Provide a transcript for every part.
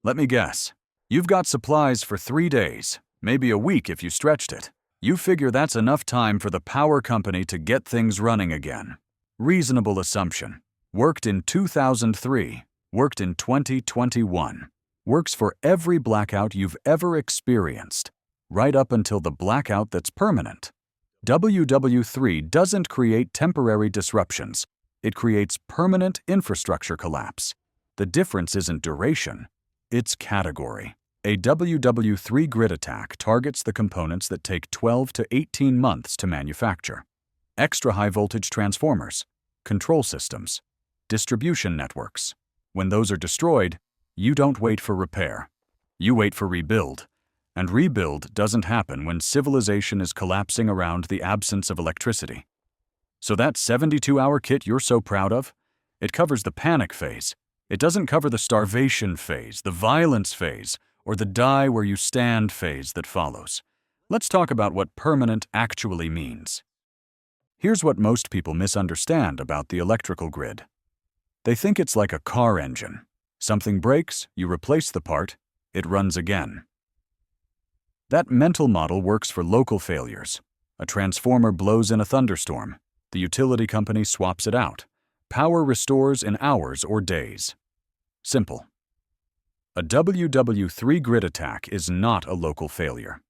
Let me guess. You've got supplies for 3 days, maybe a week if you stretched it. You figure that's enough time for the power company to get things running again. Reasonable assumption. Worked in 2003, worked in 2021. Works for every blackout you've ever experienced, right up until the blackout that's permanent. WW3 doesn't create temporary disruptions. It creates permanent infrastructure collapse. The difference isn't duration, it's category. A WW3 grid attack targets the components that take 12 to 18 months to manufacture. Extra high voltage transformers, control systems, distribution networks. When those are destroyed, you don't wait for repair. You wait for rebuild. And rebuild doesn't happen when civilization is collapsing around the absence of electricity. So that 72-hour kit you're so proud of, it covers the panic phase. It doesn't cover the starvation phase, the violence phase, or the die where you stand phase that follows. Let's talk about what permanent actually means. Here's what most people misunderstand about the electrical grid. They think it's like a car engine. Something breaks, you replace the part, it runs again. That mental model works for local failures. A transformer blows in a thunderstorm. The utility company swaps it out. Power restores in hours or days. Simple. A WW3 grid attack is not a local failure.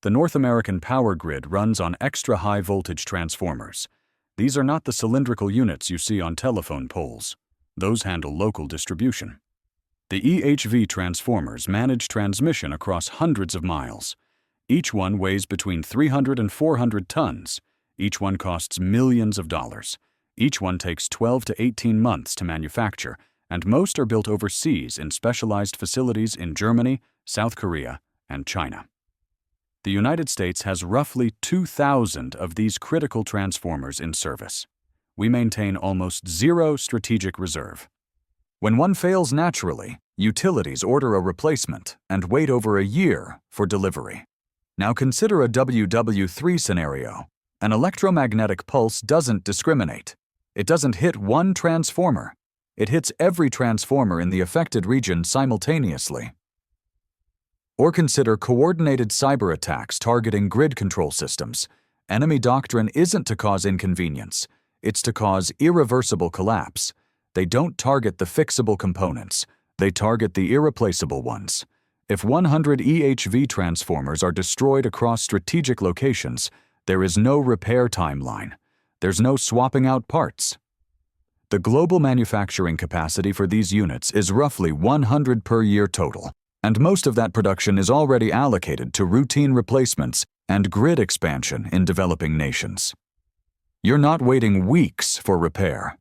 The North American power grid runs on extra high voltage transformers. These are not the cylindrical units you see on telephone poles. Those handle local distribution. The EHV transformers manage transmission across hundreds of miles. Each one weighs between 300 and 400 tons. Each one costs millions of dollars. Each one takes 12 to 18 months to manufacture, and most are built overseas in specialized facilities in Germany, South Korea, and China. The United States has roughly 2,000 of these critical transformers in service. We maintain almost zero strategic reserve. When one fails naturally, utilities order a replacement and wait over a year for delivery. Now consider a WW3 scenario. An electromagnetic pulse doesn't discriminate. It doesn't hit one transformer. It hits every transformer in the affected region simultaneously. Or consider coordinated cyber attacks targeting grid control systems. Enemy doctrine isn't to cause inconvenience. It's to cause irreversible collapse. They don't target the fixable components. They target the irreplaceable ones. If 100 EHV transformers are destroyed across strategic locations, there is no repair timeline. There's no swapping out parts. The global manufacturing capacity for these units is roughly 100 per year total, and most of that production is already allocated to routine replacements and grid expansion in developing nations. You're not waiting weeks for repair.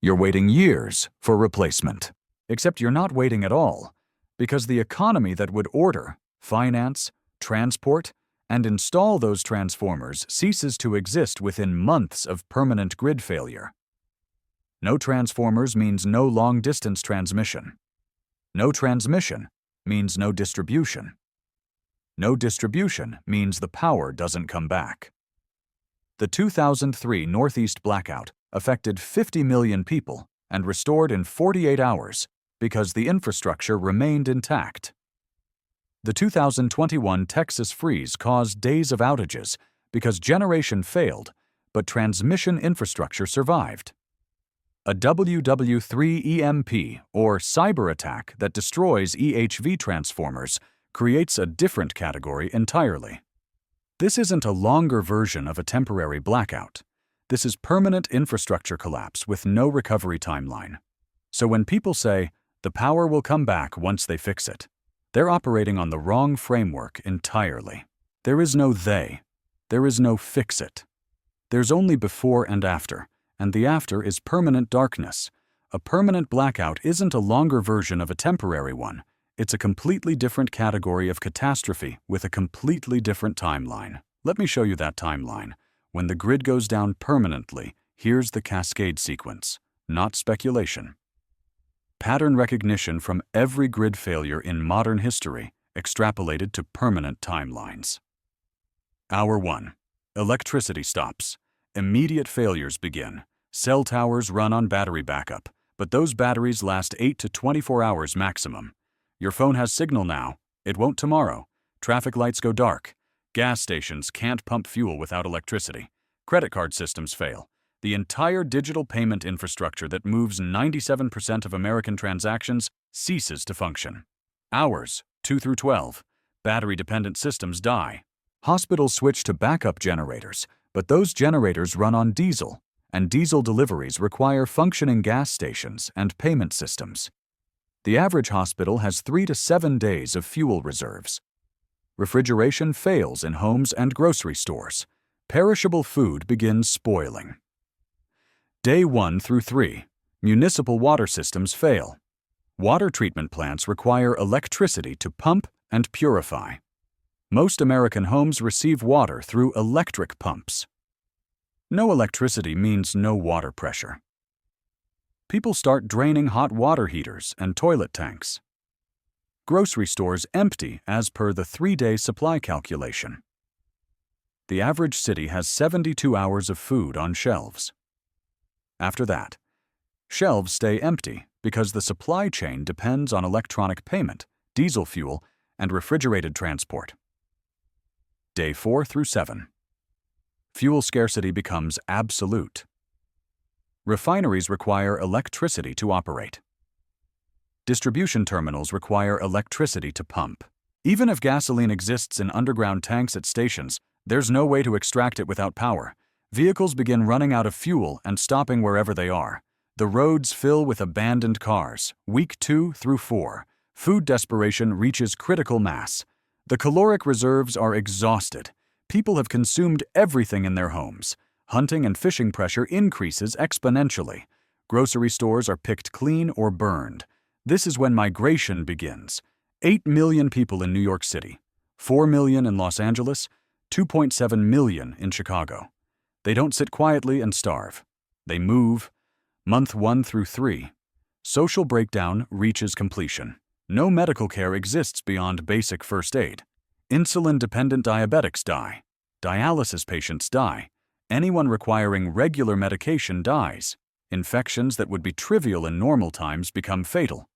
You're waiting years for replacement. Except you're not waiting at all, because the economy that would order, finance, transport, and install those transformers ceases to exist within months of permanent grid failure. No transformers means no long-distance transmission. No transmission means no distribution. No distribution means the power doesn't come back. The 2003 Northeast blackout affected 50 million people and restored in 48 hours because the infrastructure remained intact. The 2021 Texas freeze caused days of outages because generation failed, but transmission infrastructure survived. A WW3 EMP, or cyber attack that destroys EHV transformers, creates a different category entirely. This isn't a longer version of a temporary blackout. This is permanent infrastructure collapse with no recovery timeline. So when people say, the power will come back once they fix it, they're operating on the wrong framework entirely. There is no they. There is no fix it. There's only before and the after is permanent darkness. A permanent blackout isn't a longer version of a temporary one. It's a completely different category of catastrophe with a completely different timeline. Let me show you that timeline. When the grid goes down permanently, here's the cascade sequence, not speculation. Pattern recognition from every grid failure in modern history, extrapolated to permanent timelines. Hour 1. Electricity stops. Immediate failures begin. Cell towers run on battery backup, but those batteries last 8 to 24 hours maximum. Your phone has signal now. It won't tomorrow. Traffic lights go dark. Gas stations can't pump fuel without electricity. Credit card systems fail. The entire digital payment infrastructure that moves 97% of American transactions ceases to function. Hours, 2 through 12. Battery-dependent systems die. Hospitals switch to backup generators, but those generators run on diesel, and diesel deliveries require functioning gas stations and payment systems. The average hospital has 3 to 7 days of fuel reserves. Refrigeration fails in homes and grocery stores. Perishable food begins spoiling. Day 1 through 3. Municipal water systems fail. Water treatment plants require electricity to pump and purify. Most American homes receive water through electric pumps. No electricity means no water pressure. People start draining hot water heaters and toilet tanks. Grocery stores empty as per the 3-day supply calculation. The average city has 72 hours of food on shelves. After that, shelves stay empty because the supply chain depends on electronic payment, diesel fuel, and refrigerated transport. Day 4 through 7. Fuel scarcity becomes absolute. Refineries require electricity to operate. Distribution terminals require electricity to pump. Even if gasoline exists in underground tanks at stations, there's no way to extract it without power. Vehicles begin running out of fuel and stopping wherever they are. The roads fill with abandoned cars. Week 2 through 4. Food desperation reaches critical mass. The caloric reserves are exhausted. People have consumed everything in their homes. Hunting and fishing pressure increases exponentially. Grocery stores are picked clean or burned. This is when migration begins. 8 million people in New York City, 4 million in Los Angeles, 2.7 million in Chicago. They don't sit quietly and starve. They move. Month 1 through 3. Social breakdown reaches completion. No medical care exists beyond basic first aid. Insulin-dependent diabetics die. Dialysis patients die. Anyone requiring regular medication dies. Infections that would be trivial in normal times become fatal.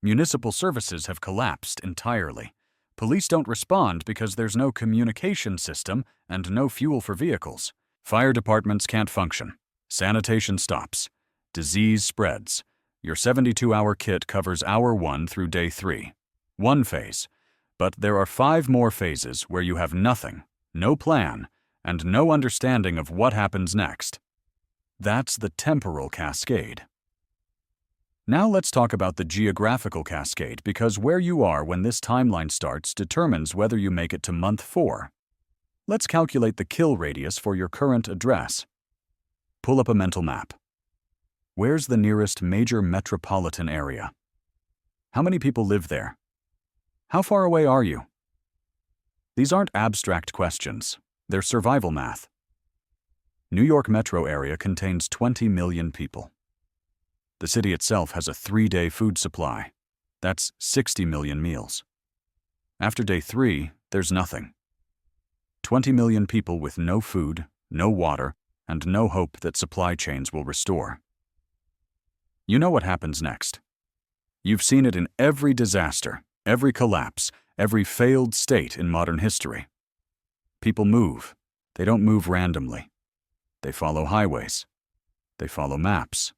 Municipal services have collapsed entirely. Police don't respond because there's no communication system and no fuel for vehicles. Fire departments can't function. Sanitation stops. Disease spreads. Your 72-hour kit covers hour 1 through day 3. One phase. But there are 5 more phases where you have nothing, no plan, and no understanding of what happens next. That's the temporal cascade. Now let's talk about the geographical cascade, because where you are when this timeline starts determines whether you make it to month 4. Let's calculate the kill radius for your current address. Pull up a mental map. Where's the nearest major metropolitan area? How many people live there? How far away are you? These aren't abstract questions. They're survival math. New York metro area contains 20 million people. The city itself has a 3-day food supply. That's 60 million meals. After day 3, there's nothing. 20 million people with no food, no water, and no hope that supply chains will restore. You know what happens next. You've seen it in every disaster, every collapse, every failed state in modern history. People move. They don't move randomly. They follow highways. They follow maps.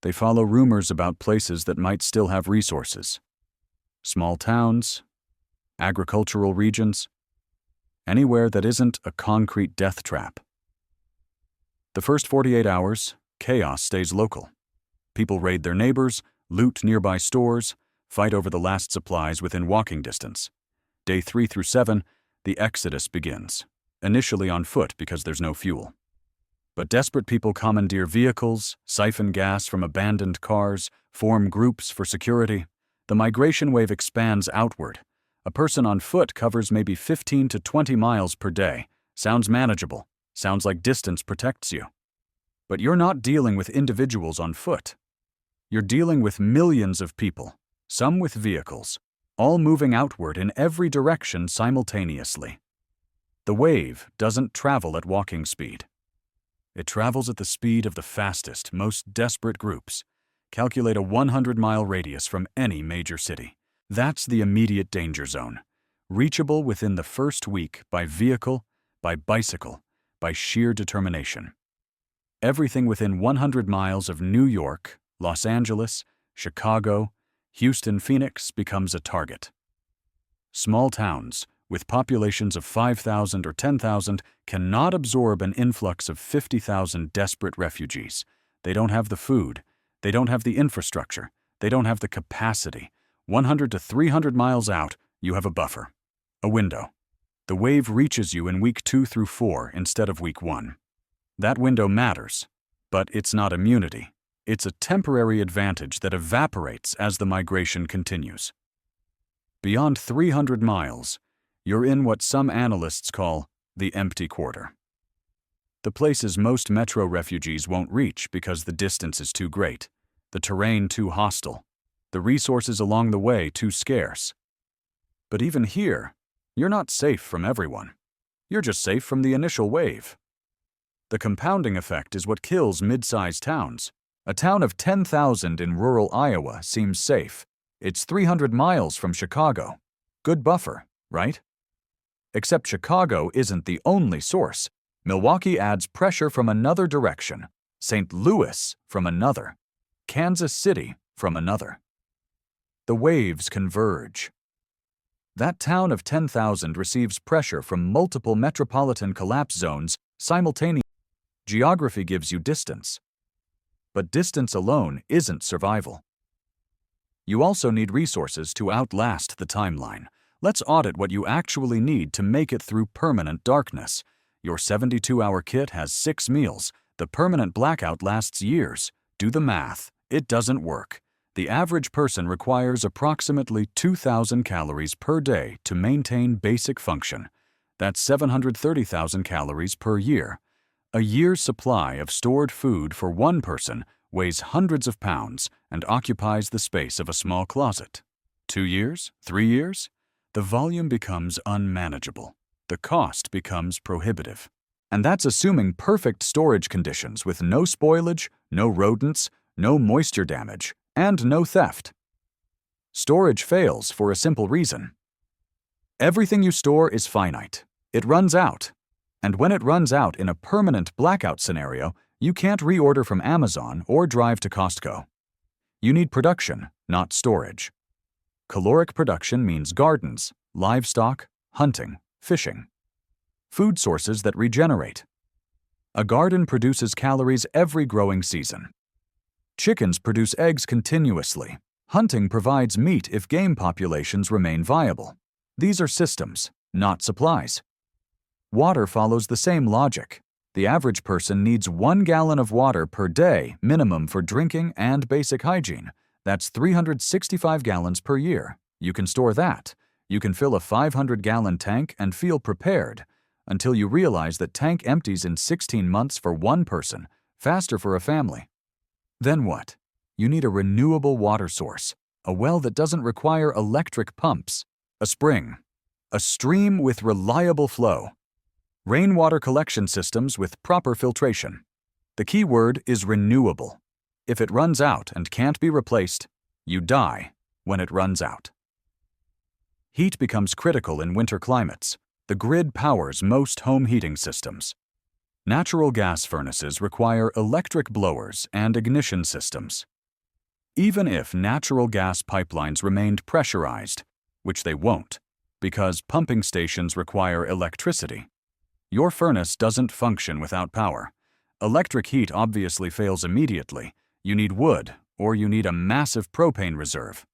They follow rumors about places that might still have resources. Small towns, agricultural regions, anywhere that isn't a concrete death trap. The first 48 hours, chaos stays local. People raid their neighbors, loot nearby stores, fight over the last supplies within walking distance. Day 3 through 7, the exodus begins, initially on foot because there's no fuel. But desperate people commandeer vehicles, siphon gas from abandoned cars, form groups for security. The migration wave expands outward. A person on foot covers maybe 15 to 20 miles per day. Sounds manageable. Sounds like distance protects you. But you're not dealing with individuals on foot. You're dealing with millions of people, some with vehicles, all moving outward in every direction simultaneously. The wave doesn't travel at walking speed. It travels at the speed of the fastest, most desperate groups. Calculate a 100-mile radius from any major city. That's the immediate danger zone, reachable within the first week by vehicle, by bicycle, by sheer determination. Everything within 100 miles of New York, Los Angeles, Chicago, Houston, Phoenix becomes a target. Small towns, with populations of 5,000 or 10,000, cannot absorb an influx of 50,000 desperate refugees. They don't have the food, they don't have the infrastructure, they don't have the capacity. 100 to 300 miles out, you have a buffer, a window. The wave reaches you in week 2 through 4 instead of week 1. That window matters, but it's not immunity. It's a temporary advantage that evaporates as the migration continues. Beyond 300 miles, you're in what some analysts call the empty quarter. The places most metro refugees won't reach because the distance is too great, the terrain too hostile, the resources along the way too scarce. But even here, you're not safe from everyone. You're just safe from the initial wave. The compounding effect is what kills mid-sized towns. A town of 10,000 in rural Iowa seems safe. It's 300 miles from Chicago. Good buffer, right? Except Chicago isn't the only source. Milwaukee adds pressure from another direction, St. Louis from another, Kansas City from another. The waves converge. That town of 10,000 receives pressure from multiple metropolitan collapse zones simultaneously. Geography gives you distance. But distance alone isn't survival. You also need resources to outlast the timeline. Let's audit what you actually need to make it through permanent darkness. Your 72-hour kit has 6 meals. The permanent blackout lasts years. Do the math. It doesn't work. The average person requires approximately 2,000 calories per day to maintain basic function. That's 730,000 calories per year. A year's supply of stored food for one person weighs hundreds of pounds and occupies the space of a small closet. 2 years? 3 years? The volume becomes unmanageable. The cost becomes prohibitive. And that's assuming perfect storage conditions with no spoilage, no rodents, no moisture damage, and no theft. Storage fails for a simple reason. Everything you store is finite. It runs out. And when it runs out in a permanent blackout scenario, you can't reorder from Amazon or drive to Costco. You need production, not storage. Caloric production means gardens, livestock, hunting, fishing. Food sources that regenerate. A garden produces calories every growing season. Chickens produce eggs continuously. Hunting provides meat if game populations remain viable. These are systems, not supplies. Water follows the same logic. The average person needs 1 gallon of water per day minimum for drinking and basic hygiene. That's 365 gallons per year. You can store that. You can fill a 500-gallon tank and feel prepared until you realize that tank empties in 16 months for one person, faster for a family. Then what? You need a renewable water source, a well that doesn't require electric pumps, a spring, a stream with reliable flow, rainwater collection systems with proper filtration. The key word is renewable. If it runs out and can't be replaced, you die when it runs out. Heat becomes critical in winter climates. The grid powers most home heating systems. Natural gas furnaces require electric blowers and ignition systems. Even if natural gas pipelines remained pressurized, which they won't, because pumping stations require electricity, your furnace doesn't function without power. Electric heat obviously fails immediately. You need wood, or you need a massive propane reserve.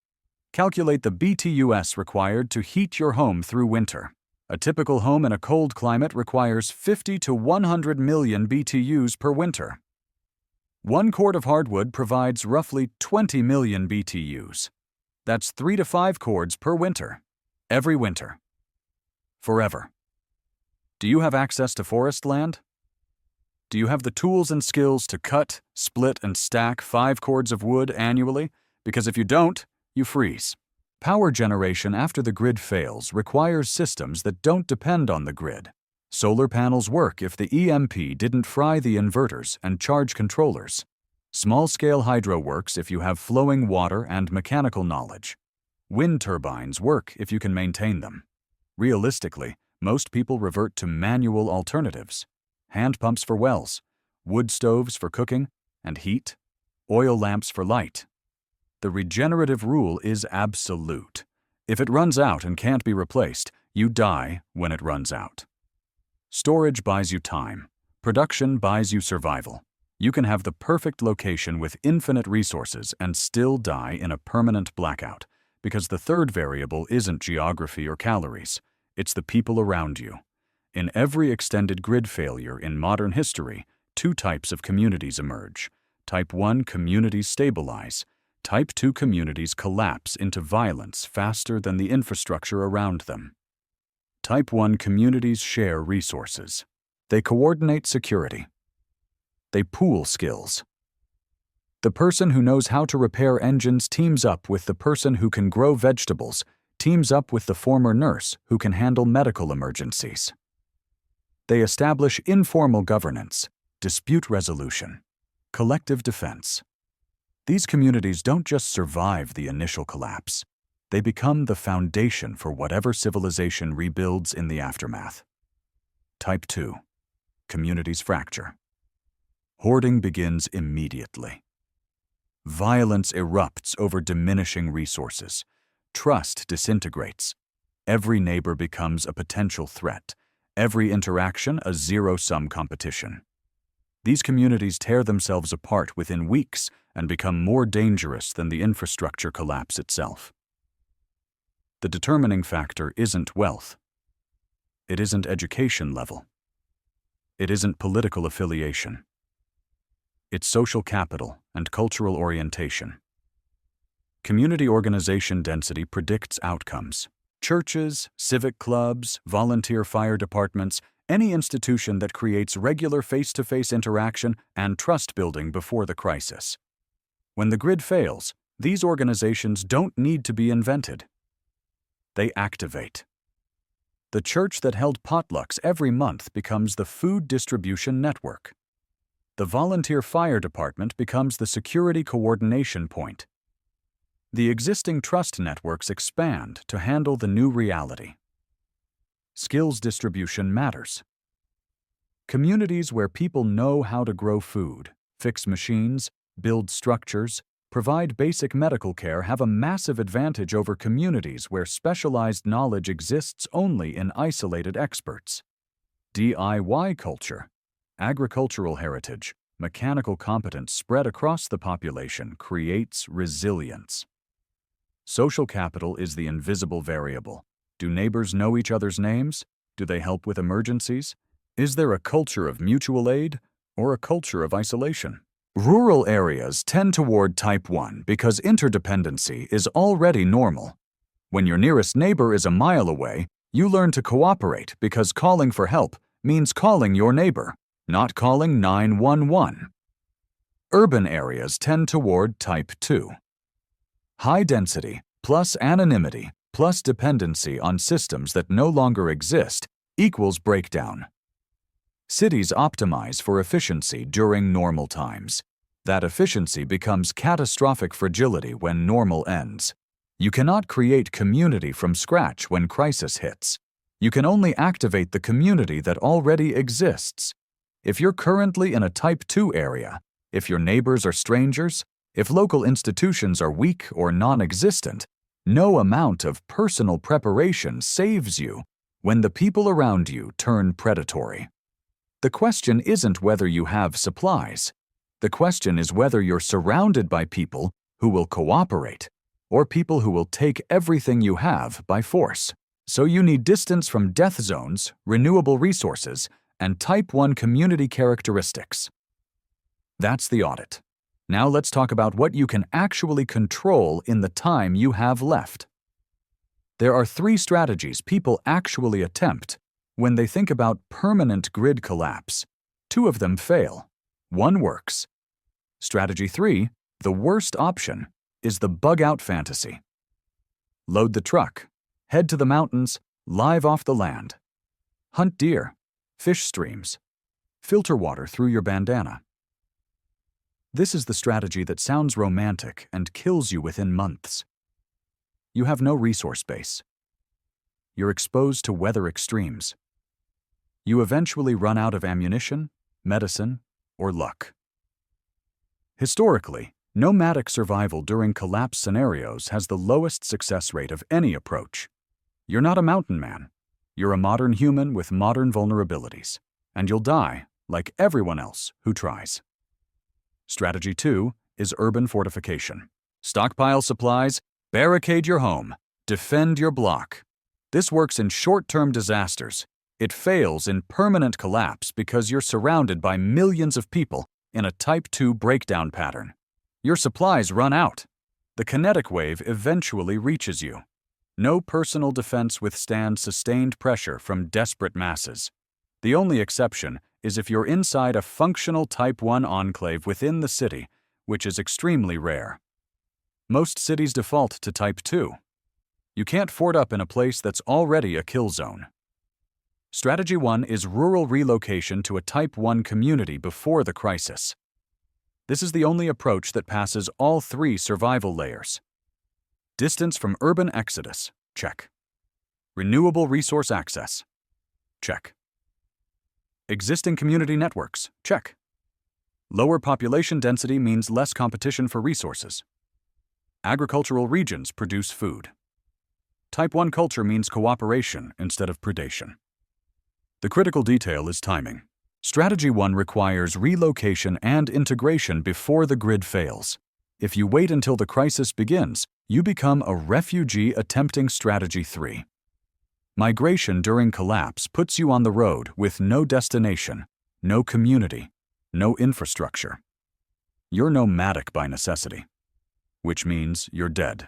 Calculate the BTUs required to heat your home through winter. A typical home in a cold climate requires 50 to 100 million BTUs per winter. 1 cord of hardwood provides roughly 20 million BTUs. That's 3 to 5 cords per winter. Every winter. Forever. Do you have access to forest land? Do you have the tools and skills to cut, split, and stack 5 cords of wood annually? Because if you don't, you freeze. Power generation after the grid fails requires systems that don't depend on the grid. Solar panels work if the EMP didn't fry the inverters and charge controllers. Small-scale hydro works if you have flowing water and mechanical knowledge. Wind turbines work if you can maintain them. Realistically, most people revert to manual alternatives: hand pumps for wells, wood stoves for cooking and heat, oil lamps for light. The regenerative rule is absolute. If it runs out and can't be replaced, you die when it runs out. Storage buys you time. Production buys you survival. You can have the perfect location with infinite resources and still die in a permanent blackout, because the third variable isn't geography or calories, it's the people around you. In every extended grid failure in modern history, two types of communities emerge. Type 1 communities stabilize. Type 2 communities collapse into violence faster than the infrastructure around them. Type 1 communities share resources. They coordinate security. They pool skills. The person who knows how to repair engines teams up with the person who can grow vegetables, teams up with the former nurse who can handle medical emergencies. They establish informal governance, dispute resolution, collective defense. These communities don't just survive the initial collapse. They become the foundation for whatever civilization rebuilds in the aftermath. Type 2. Communities fracture. Hoarding begins immediately. Violence erupts over diminishing resources. Trust disintegrates. Every neighbor becomes a potential threat. Every interaction a zero-sum competition. These communities tear themselves apart within weeks and become more dangerous than the infrastructure collapse itself. The determining factor isn't wealth. It isn't education level. It isn't political affiliation. It's social capital and cultural orientation. Community organization density predicts outcomes. Churches, civic clubs, volunteer fire departments, any institution that creates regular face-to-face interaction and trust building before the crisis. When the grid fails, these organizations don't need to be invented. They activate. The church that held potlucks every month becomes the food distribution network. The volunteer fire department becomes the security coordination point. The existing trust networks expand to handle the new reality. Skills distribution matters. Communities where people know how to grow food, fix machines, build structures, provide basic medical care have a massive advantage over communities where specialized knowledge exists only in isolated experts. DIY culture, agricultural heritage, mechanical competence spread across the population creates resilience. Social capital is the invisible variable. Do neighbors know each other's names? Do they help with emergencies? Is there a culture of mutual aid or a culture of isolation? Rural areas tend toward Type 1 because interdependency is already normal. When your nearest neighbor is a mile away, you learn to cooperate because calling for help means calling your neighbor, not calling 911. Urban areas tend toward Type 2. High density plus anonymity plus dependency on systems that no longer exist equals breakdown. Cities optimize for efficiency during normal times. That efficiency becomes catastrophic fragility when normal ends. You cannot create community from scratch when crisis hits. You can only activate the community that already exists. If you're currently in a Type 2 area, if your neighbors are strangers, if local institutions are weak or non-existent, no amount of personal preparation saves you when the people around you turn predatory. The question isn't whether you have supplies. The question is whether you're surrounded by people who will cooperate or people who will take everything you have by force. So you need distance from death zones, renewable resources, and Type 1 community characteristics. That's the audit. Now let's talk about what you can actually control in the time you have left. There are 3 strategies people actually attempt when they think about permanent grid collapse. 2 of them fail. 1 works. Strategy 3, the worst option, is the bug-out fantasy. Load the truck, head to the mountains, live off the land. Hunt deer, fish streams, filter water through your bandana. This is the strategy that sounds romantic and kills you within months. You have no resource base. You're exposed to weather extremes. You eventually run out of ammunition, medicine, or luck. Historically, nomadic survival during collapse scenarios has the lowest success rate of any approach. You're not a mountain man. You're a modern human with modern vulnerabilities, and you'll die like everyone else who tries. Strategy 2 is urban fortification. Stockpile supplies, barricade your home, defend your block. This works in short-term disasters. It fails in permanent collapse because you're surrounded by millions of people in a Type 2 breakdown pattern. Your supplies run out. The kinetic wave eventually reaches you. No personal defense withstands sustained pressure from desperate masses. The only exception is if you're inside a functional Type 1 enclave within the city, which is extremely rare. Most cities default to Type 2. You can't fort up in a place that's already a kill zone. Strategy 1 is rural relocation to a Type 1 community before the crisis. This is the only approach that passes all 3 survival layers. Distance from urban exodus, check. Renewable resource access, check. Existing community networks, check. Lower population density means less competition for resources. Agricultural regions produce food. Type 1 culture means cooperation instead of predation. The critical detail is timing. Strategy 1 requires relocation and integration before the grid fails. If you wait until the crisis begins, you become a refugee attempting Strategy 3. Migration during collapse puts you on the road with no destination, no community, no infrastructure. You're nomadic by necessity, which means you're dead.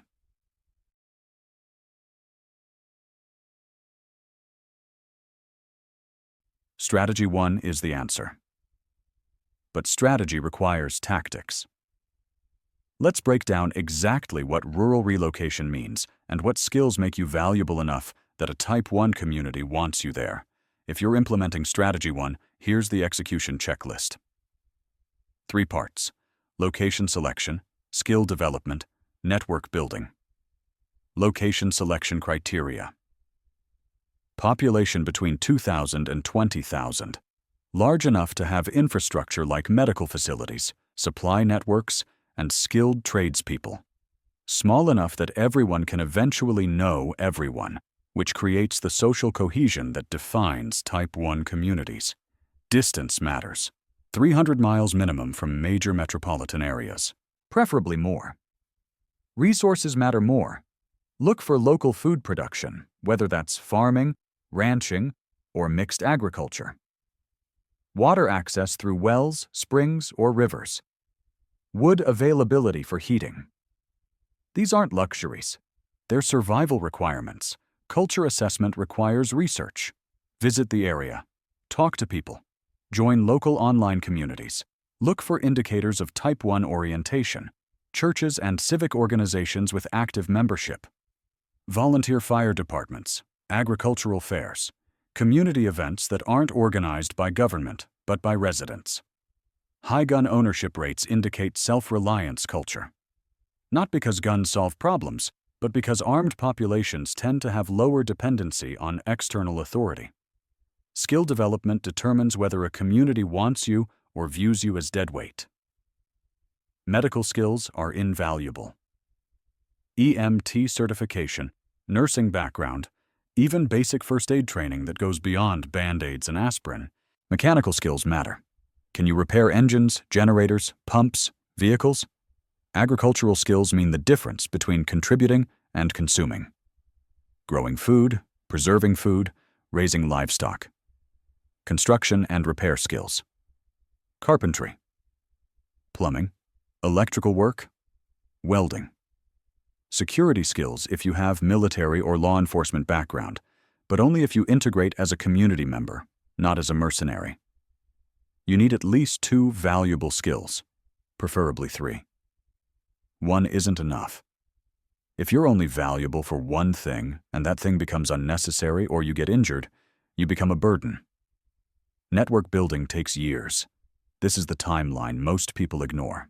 Strategy 1 is the answer. But strategy requires tactics. Let's break down exactly what rural relocation means and what skills make you valuable enough that a Type 1 community wants you there. If you're implementing Strategy 1, here's the execution checklist. 3 parts: location selection, skill development, network building. Location selection criteria. Population between 2,000 and 20,000. Large enough to have infrastructure like medical facilities, supply networks, and skilled tradespeople. Small enough that everyone can eventually know everyone, which creates the social cohesion that defines Type 1 communities. Distance matters. 300 miles minimum from major metropolitan areas, preferably more. Resources matter more. Look for local food production, whether that's farming, ranching, or mixed agriculture. Water access through wells, springs, or rivers. Wood availability for heating. These aren't luxuries. They're survival requirements. Culture assessment requires research. Visit the area. Talk to people. Join local online communities. Look for indicators of Type 1 orientation. Churches and civic organizations with active membership. Volunteer fire departments. Agricultural fairs. Community events that aren't organized by government, but by residents. High gun ownership rates indicate self-reliance culture. Not because guns solve problems, but because armed populations tend to have lower dependency on external authority. Skill development determines whether a community wants you or views you as deadweight. Medical skills are invaluable. EMT certification, nursing background, even basic first aid training that goes beyond Band-Aids and aspirin. Mechanical skills matter. Can you repair engines, generators, pumps, vehicles? Agricultural skills mean the difference between contributing and consuming. Growing food, preserving food, raising livestock. Construction and repair skills. Carpentry. Plumbing. Electrical work. Welding. Security skills if you have military or law enforcement background, but only if you integrate as a community member, not as a mercenary. You need at least 2 valuable skills, preferably 3. 1 isn't enough. If you're only valuable for one thing and that thing becomes unnecessary or you get injured, you become a burden. Network building takes years. This is the timeline most people ignore.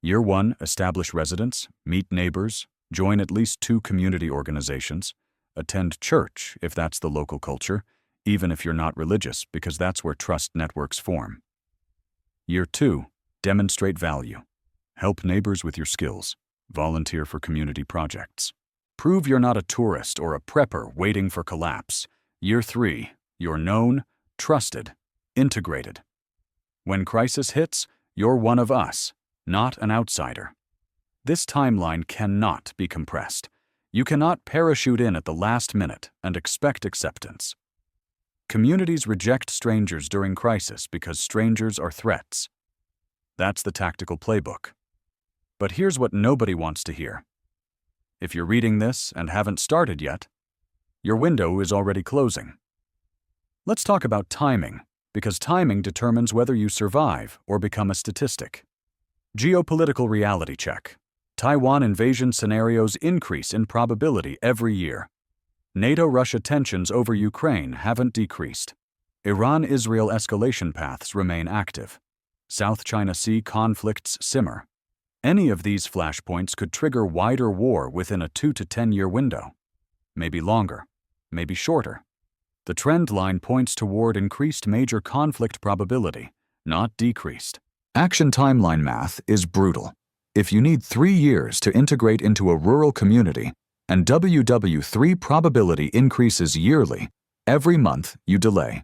Year 1, establish residence, meet neighbors, Join at least 2 community organizations. Attend church if that's the local culture, even if you're not religious, because that's where trust networks form. Year 2, demonstrate value. Help neighbors with your skills. Volunteer for community projects. Prove you're not a tourist or a prepper waiting for collapse. Year 3, you're known, trusted, integrated. When crisis hits, you're one of us, not an outsider. This timeline cannot be compressed. You cannot parachute in at the last minute and expect acceptance. Communities reject strangers during crisis because strangers are threats. That's the tactical playbook. But here's what nobody wants to hear. If you're reading this and haven't started yet, your window is already closing. Let's talk about timing, because timing determines whether you survive or become a statistic. Geopolitical reality check. Taiwan invasion scenarios increase in probability every year. NATO-Russia tensions over Ukraine haven't decreased. Iran-Israel escalation paths remain active. South China Sea conflicts simmer. Any of these flashpoints could trigger wider war within a 2 to 10 year window. Maybe longer, maybe shorter. The trend line points toward increased major conflict probability, not decreased. Action timeline math is brutal. If you need 3 years to integrate into a rural community, and WW3 probability increases yearly, every month you delay,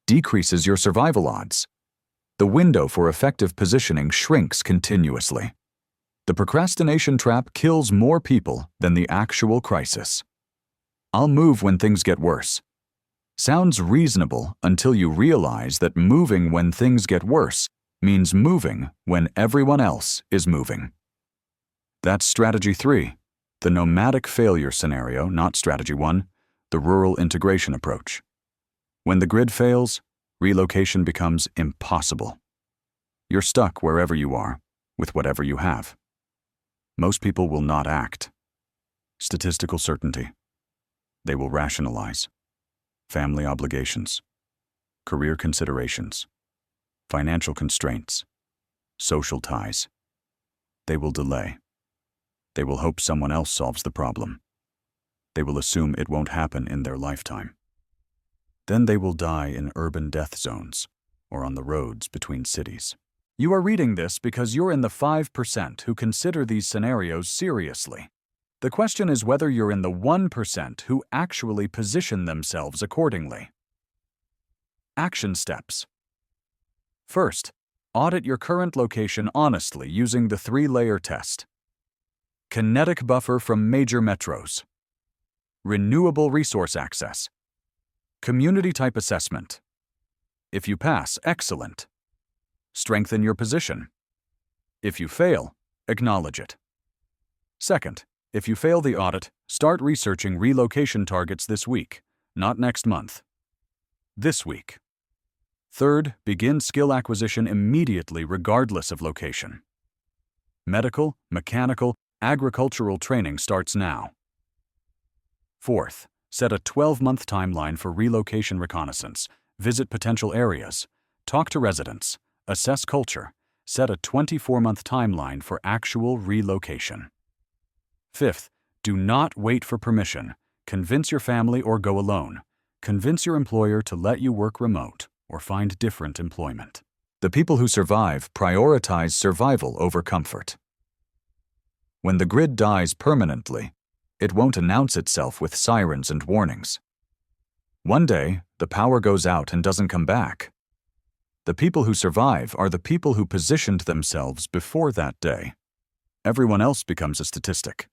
decreases your survival odds. The window for effective positioning shrinks continuously. The procrastination trap kills more people than the actual crisis. I'll move when things get worse. Sounds reasonable until you realize that moving when things get worse means moving when everyone else is moving. That's strategy 3, the nomadic failure scenario, not strategy 1, the rural integration approach. When the grid fails, relocation becomes impossible. You're stuck wherever you are, with whatever you have. Most people will not act. Statistical certainty. They will rationalize. Family obligations. Career considerations. Financial constraints. Social ties. They will delay. They will hope someone else solves the problem. They will assume it won't happen in their lifetime. Then they will die in urban death zones or on the roads between cities. You are reading this because you're in the 5% who consider these scenarios seriously. The question is whether you're in the 1% who actually position themselves accordingly. Action steps. First, audit your current location honestly using the 3-layer test. Kinetic buffer from major metros. Renewable resource access. Community type assessment. If you pass, excellent. Strengthen your position. If you fail, acknowledge it. Second, if you fail the audit, start researching relocation targets this week, not next month. This week. Third, begin skill acquisition immediately regardless of location. Medical, mechanical, agricultural training starts now. Fourth, set a 12-month timeline for relocation reconnaissance, visit potential areas, talk to residents, assess culture, set a 24-month timeline for actual relocation. Fifth, do not wait for permission. Convince your family or go alone. Convince your employer to let you work remote or find different employment. The people who survive prioritize survival over comfort. When the grid dies permanently, it won't announce itself with sirens and warnings. One day, the power goes out and doesn't come back. The people who survive are the people who positioned themselves before that day. Everyone else becomes a statistic.